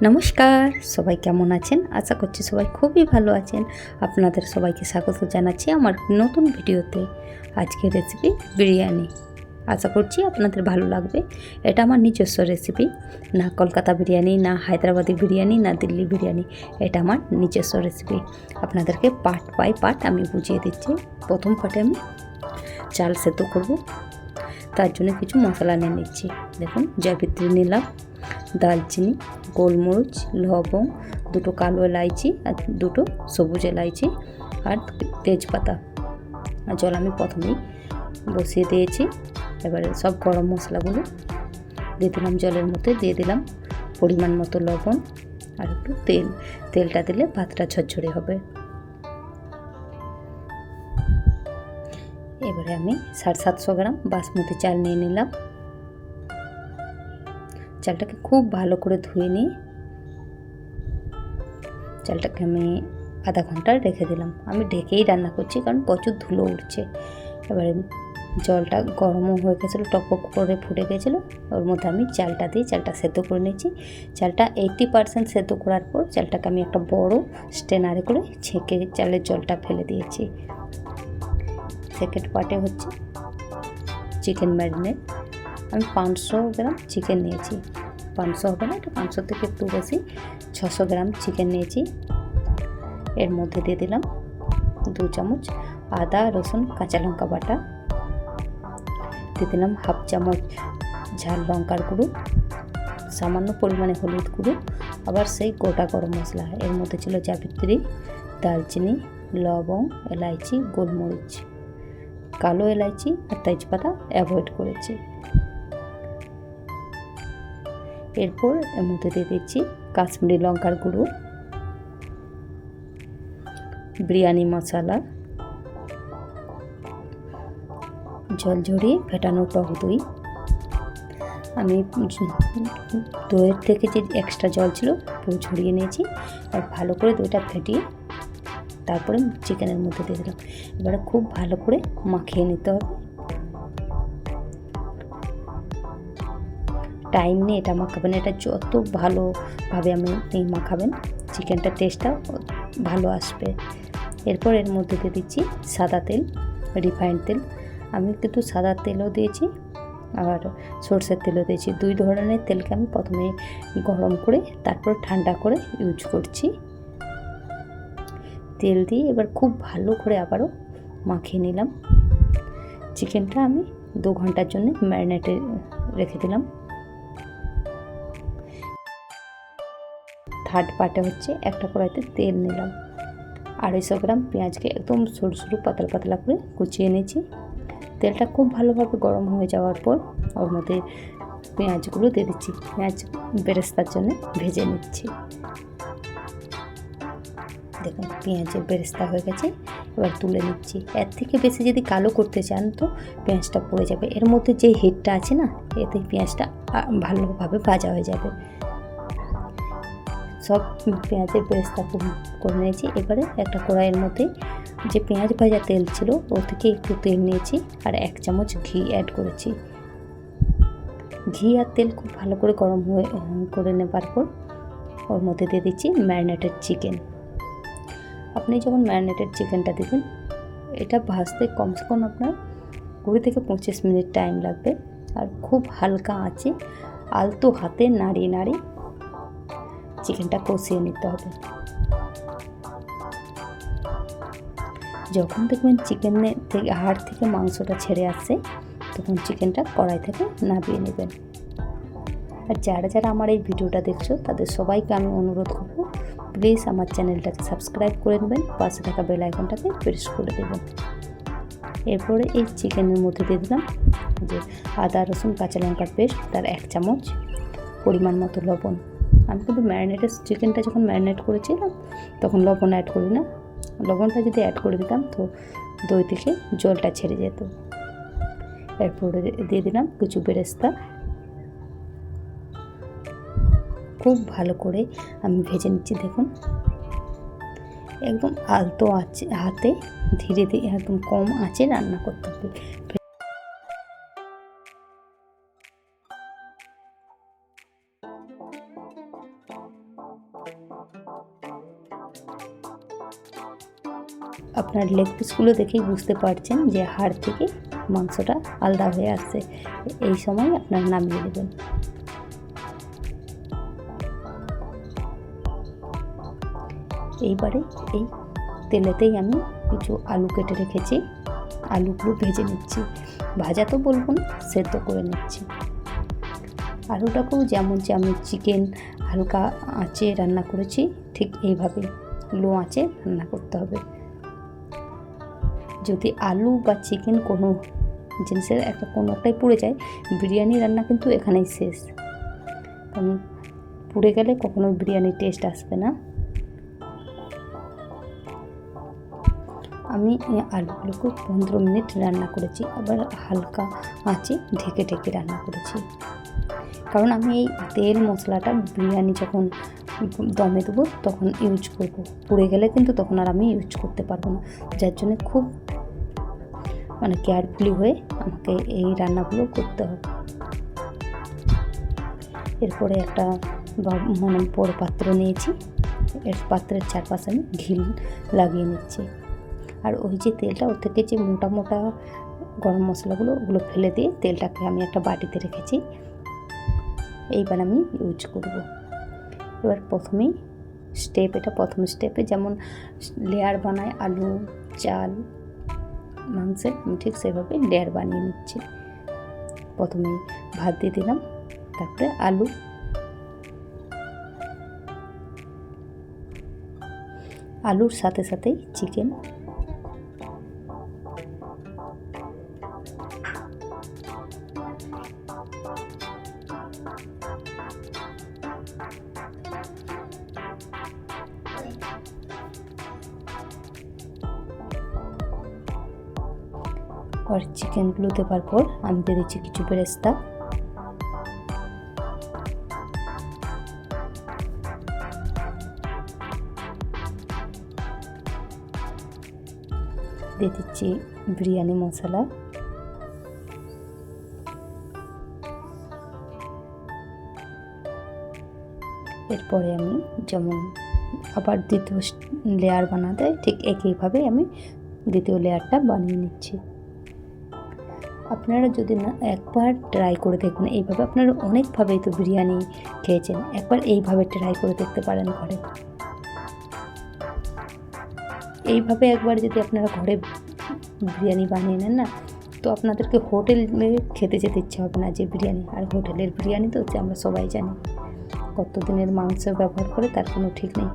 নমস্কার, সবাই কেমন আছেন? আশা করছি সবাই খুবই ভালো আছেন। আপনাদের সবাইকে স্বাগত জানাচ্ছি আমার নতুন ভিডিওতে। আজকের রেসিপি বিরিয়ানি। আশা করছি আপনাদের ভালো লাগবে। এটা আমার নিজস্ব রেসিপি, না কলকাতা বিরিয়ানি, না হায়দ্রাবাদি বিরিয়ানি, না দিল্লি বিরিয়ানি। এটা আমার নিজস্ব রেসিপি। আপনাদেরকে পার্ট বাই পার্ট আমি বুঝিয়ে দিচ্ছি। প্রথম পার্টে আমি চাল সেদ্ধ করব, তার জন্য কিছু মশলা নিয়ে নিচ্ছি। দেখুন, জয়িত্রী নিলাম, দালচিনি, গোলমরিচ, লবং, দুটো কালো এলাইচি আর দুটো সবুজ এলাইচি আর তেজপাতা। আর জল আমি প্রথমেই বসিয়ে দিয়েছি। এবারে সব গরম মশলাগুলো দিয়ে দিলাম, জলের মধ্যে দিয়ে দিলাম পরিমাণ মতো লবণ আর একটু তেল। তেলটা দিলে ভাতটা ঝরঝরে হবে। এবারে আমি 750 গ্রাম বাসমতি চাল নিয়ে নিলাম। চালটাকে খুব ভালো করে ধুয়ে নিই। চালটাকে আমি আধা ঘন্টা রেখে দিলাম। আমি ঢেকেই রান্না করছি কারণ প্রচুর ধুলো উঠছে। এবারে জলটা গরমও হয়ে গেছিলো, টকবক করে ফুটে গেছিলো। ওর মধ্যে আমি চালটা দিয়ে চালটা সেদ্ধ করে নিয়েছি। চালটা 80% সেদ্ধ করার পর চালটাকে আমি একটা বড় স্ট্রেনারে করে ছেঁকে চালের জলটা ফেলে দিয়েছি। সেকেন্ড পার্টে হচ্ছে চিকেন ম্যারিনেট। আমি 500 গ্রাম চিকেন নিয়েছি। 500 হবে না, এটা 500 থেকে একটু বেশি, 600 গ্রাম চিকেন নিয়েছি। এর মধ্যে দিয়ে দিলাম 2 চামচ আদা রসুন কাঁচা লঙ্কা বাটা, দিয়ে দিলাম হাফ চামচ ঝাল লঙ্কার গুঁড়ো, সামান্য পরিমাণে হলুদ গুঁড়ো, আবার সেই গোটা গরম মশলা। এর মধ্যে ছিল জাবিত্রী, দালচিনি, লবং, এলাইচি, গোলমরিচ, কালো এলাইচি আর তেজপাতা অ্যাভয়েড করেছি। এরপর এর মধ্যে দিয়ে দিচ্ছি কাশ্মীরি লঙ্কার গুঁড়ো, বিরিয়ানি মশলা, জল ঝরিয়ে ফেটানো টক দই। আমি দইয়ের থেকে যে এক্সট্রা জল ছিল পুরো ঝরিয়ে নিয়েছি। আর ভালো করে দইটা ফেটিয়ে তারপরে চিকেনের মধ্যে দিয়ে দিলাম। এবারে খুব ভালো করে মাখিয়ে নিতে হবে। টাইম নিয়ে এটা মাখাবেন। এটা যত ভালোভাবে আপনি মাখাবেন চিকেনটার টেস্টটা ভালো আসবে। এরপর এর মধ্যে দিয়ে দিচ্ছি সাদা তেল, রিফাইন্ড তেল। আমি কিন্তু সাদা তেলও দিয়েছি আর সরষের তেলও দিয়েছি। 2 ধরনের তেলকে আমি প্রথমে গরম করে তারপর ঠান্ডা করে ইউজ করছি। তেল দিয়ে এবার খুব ভালো করে আবারও মাখিয়ে নিলাম। চিকেনটা আমি 2 ঘন্টার জন্য ম্যারিনেটে রেখে দিলাম। থার্ড পার্টে হচ্ছে একটা কড়াইতে তেল নিলাম। 250 গ্রাম পেঁয়াজকে একদম সরু সরু পাতলা পাতলা করে কুচিয়ে নিয়েছি। তেলটা খুব ভালোভাবে গরম হয়ে যাওয়ার পর ওর মধ্যে পেঁয়াজগুলো দিয়ে দিচ্ছি। পেঁয়াজ বেরেস্তার জন্য ভেজে নিচ্ছি। দেখুন, পেঁয়াজের বেরেস্তা হয়ে গেছে। এবার তুলে নিচ্ছি। এর থেকে বেশি যদি কালো করতে চান তো পেঁয়াজটা পড়ে যাবে। এর মধ্যে যে হিটটা আছে না, এতে পেঁয়াজটা ভালোভাবে ভাজা হয়ে যাবে। সব পেঁয়াজের বেরেস্তা করে নিয়েছি। এবারে একটা কড়াইয়ের মধ্যে যে পেঁয়াজ ভাজা তেল ছিল ওর থেকে একটু তেল নিয়েছি আর 1 চামচ ঘি অ্যাড করেছি। ঘি আর তেল খুব ভালো করে গরম করে নেবার পর ওর মধ্যে দিয়ে দিচ্ছি ম্যারিনেটেড চিকেন। আপনি যখন ম্যারিনেটেড চিকেনটা দেবেন, এটা ভাজতে কমসে কম আপনার 20 থেকে 25 মিনিট টাইম লাগবে। আর খুব হালকা আঁচে আলতো হাতে নাড়িয়ে নাড়িয়ে চিকেনটা কষিয়ে নিতে হবে। যখন দেখবেন চিকেনের থেকে হাড় থেকে মাংসটা ছেড়ে আসছে, তখন চিকেনটা কড়াই থেকে নামিয়ে নেবেন। আর যারা যারা আমার এই ভিডিওটা দেখছো তাদের সবাইকে আমি অনুরোধ করব, প্লিজ আমার চ্যানেলটাকে সাবস্ক্রাইব করে নেবেন, পাশে থাকা বেল আইকনটাকে প্রেস করে দেবেন। এরপরে এই চিকেনের মধ্যে দিয়ে দিলাম যে আদা রসুন কাঁচা লঙ্কার পেস্ট, তার 1 চামচ, পরিমাণ মতো লবণ। আমি কিন্তু চিকেনটা যখন ম্যারিনেট করেছিলাম তখন লবণ অ্যাড করি না। লবণটা যদি অ্যাড করে দিতাম তো দই থেকে জলটা ছেড়ে যেত। এরপরে দিয়ে দিলাম কিছু বেরেস্তা। খুব ভালো করে আমি ভেজে নিচ্ছি। দেখুন, একদম আলতো হাতে ধীরে ধীরে একদম কম আঁচে রান্না করতে হবে। আপনার লেগ পিসগুলো দেখেই বুঝতে পারছেন যে হাড় থেকে মাংসটা আলাদা হয়ে আসছে। এই সময় আপনারা নামিয়ে দেবেন। এইবারে এই তেলেতেই আমি কিছু আলু কেটে রেখেছি, আলুগুলো ভেজে নিচ্ছি। ভাজা তো বলবো না, সেদ্ধ করে নিচ্ছি। আলুটাকেও যেমন যে আমি চিকেন হালকা আঁচে রান্না করেছি ঠিক এইভাবে লো আঁচে রান্না করতে হবে। যদি আলু বা চিকেন কোনো জিনিসের কোনো একটাই পুড়ে যায়, বিরিয়ানি রান্না কিন্তু এখানেই শেষ। কারণ পুড়ে গেলে কখনো বিরিয়ানির টেস্ট আসবে না। আমি আলুগুলোকে 15 মিনিট রান্না করেছি, আবার হালকা আঁচে ঢেকে ঢেকে রান্না করেছি। কারণ আমি এই তেল মশলাটা বিরিয়ানি যখন দমে দেবো তখন ইউজ করব। পুড়ে গেলে কিন্তু তখন আর আমি ইউজ করতে পারবো না, যার জন্য খুব কেয়ারফুলি হয়ে আমাকে এই রান্নাগুলো করতে হবে। এরপরে একটা বড় পাত্র নিয়েছি, এর পাত্রের চারপাশে আমি ঘি লাগিয়ে নিচ্ছি। আর ওই যে তেলটা, ওর থেকে যে মোটা মোটা গরম মশলাগুলো ওগুলো ফেলে দিয়ে তেলটাকে আমি একটা বাটিতে রেখেছি। এইবার আমি ইউজ করব। এবার প্রথম স্টেপে যেমন লেয়ার বানায় আলু, চাল, মাংসের, আমি ঠিক সেভাবে লেয়ার বানিয়ে নিচ্ছি। প্রথমে ভাত দিয়ে দিলাম, তারপরে আলুর সাথে সাথেই চিকেন, আর চিকেনগুলো দেওয়ার পর আমি দিয়ে দিচ্ছি কিছু বেরেস্তা। দিয়ে দিচ্ছি বিরিয়ানি মশলা। এরপরে আমি যেমন আবার দ্বিতীয় লেয়ার বানাতে ঠিক একইভাবে আমি দ্বিতীয় লেয়ারটা বানিয়ে নিচ্ছি। আপনারা যদি না একবার ট্রাই করে দেখবেন এইভাবে, আপনারা অনেকভাবেই তো বিরিয়ানি খেয়েছেন, একবার এইভাবে ট্রাই করে দেখতে পারেন ঘরে। এইভাবে একবার যদি আপনারা ঘরে বিরিয়ানি বানিয়ে নেন না, তো আপনাদেরকে হোটেলে খেতে যেতে ইচ্ছা হবে না যে বিরিয়ানি। আর হোটেলের বিরিয়ানি তো হচ্ছে আমরা সবাই জানি কত দিনের মাংস ব্যবহার করে তার কোনো ঠিক নেই।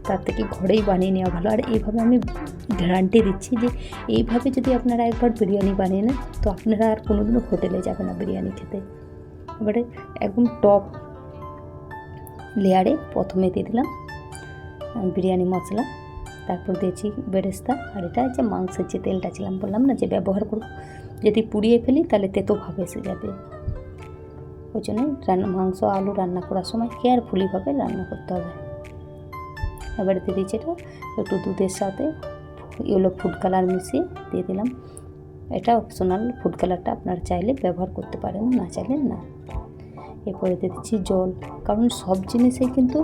তার থেকে ঘরেই বানিয়ে নেওয়া ভালো। আর এইভাবে আমি গ্যারান্টি দিচ্ছি যে এইভাবে যদি আপনারা একবার বিরিয়ানি বানিয়ে নেন, তো আপনারা আর কোনোদিনও হোটেলে যাবেন না বিরিয়ানি খেতে। এবারে একদম টপ লেয়ারে প্রথমে দিয়ে দিলাম বিরিয়ানি মশলা, তারপর দিয়েছি বেরেস্তা। আর এটা যে মাংসের যে তেলটা ছিলাম বললাম না যে ব্যবহার করব, যদি পুড়িয়ে ফেলি তাহলে তেতো ভাব এসে যাবে। ওই জন্যই মাংস আলু রান্না করার সময় কেয়ারফুলিভাবে রান্না করতে হবে। এবারে দিয়ে দিচ্ছি এটা একটু দুধের সাথে ইয়েলো ফুড কালার মিশিয়ে দিয়ে দিলাম। এটা অপশনাল, ফুড কালারটা আপনারা চাইলে ব্যবহার করতে পারেন, না চাইলে না। এরপরে দিয়ে দিচ্ছি জল, কারণ সব জিনিসেই কিন্তু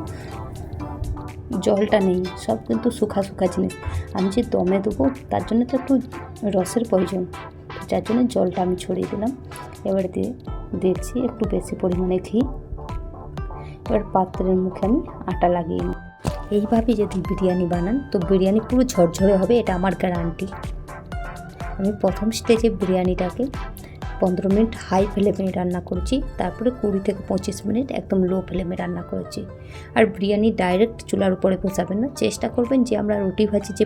জলটা নেই, সব কিন্তু শুখা জিনিস। আমি যে দমে দেবো তার জন্য তো একটু রসের প্রয়োজন, যার জন্য জলটা আমি ছড়িয়ে দিলাম। এবারে দিয়েছি একটু বেশি পরিমাণে ঘি। এবার পাত্রের মুখে আমি আটা লাগিয়ে নিই। এইভাবে যদি বিরিয়ানি বানান তো বিরিয়ানি পুরো ঝরঝরে হবে, এটা আমার গ্যারান্টি। আমি প্রথম স্টেজে বিরিয়ানিটাকে 15 মিনিট হাই ফ্লেমে রান্না করেছি, তারপরে 20 থেকে 25 মিনিট একদম লো ফ্লেমে রান্না করেছি। আর বিরিয়ানি ডাইরেক্ট চুলার উপরে বসাবেন না, চেষ্টা করবেন যে আমরা রুটি ভাজি যে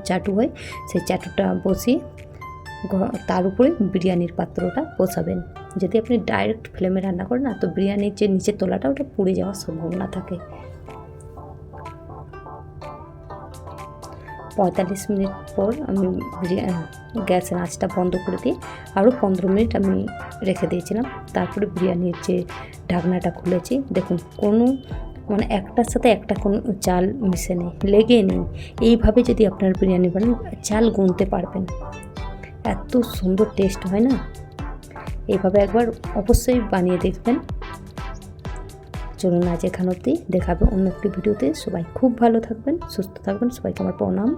চাটু হয় সেই চাটুটা বসিয়ে তার উপরে বিরিয়ানির পাত্রটা বসাবেন। যদি আপনি ডাইরেক্ট ফ্লেমে রান্না করেন না, তো বিরিয়ানির যে নিচের তলাটা ওটা পুড়ে যাওয়ার সম্ভাবনা থাকে। 45 মিনিট পর আমি গ্যাসের আঁচটা বন্ধ করে দিয়ে আরও 15 মিনিট আমি রেখে দিয়েছিলাম। তারপরে বিরিয়ানির যে ঢাকনাটা খুলেছি, দেখুন কোনো একটার সাথে একটা কোনো চাল মিশে নেই, লেগে নেই। এইভাবে যদি আপনার বিরিয়ানি বানান, চাল গুনতে পারবেন, এত সুন্দর টেস্ট হয় না। এইভাবে একবার অবশ্যই বানিয়ে দেখবেন। চলুন আজ এখান অবধি, দেখাবে অন্য একটি ভিডিওতে। সবাই খুব ভালো থাকবেন, সুস্থ থাকবেন। সবাইকে আমার প্রণাম।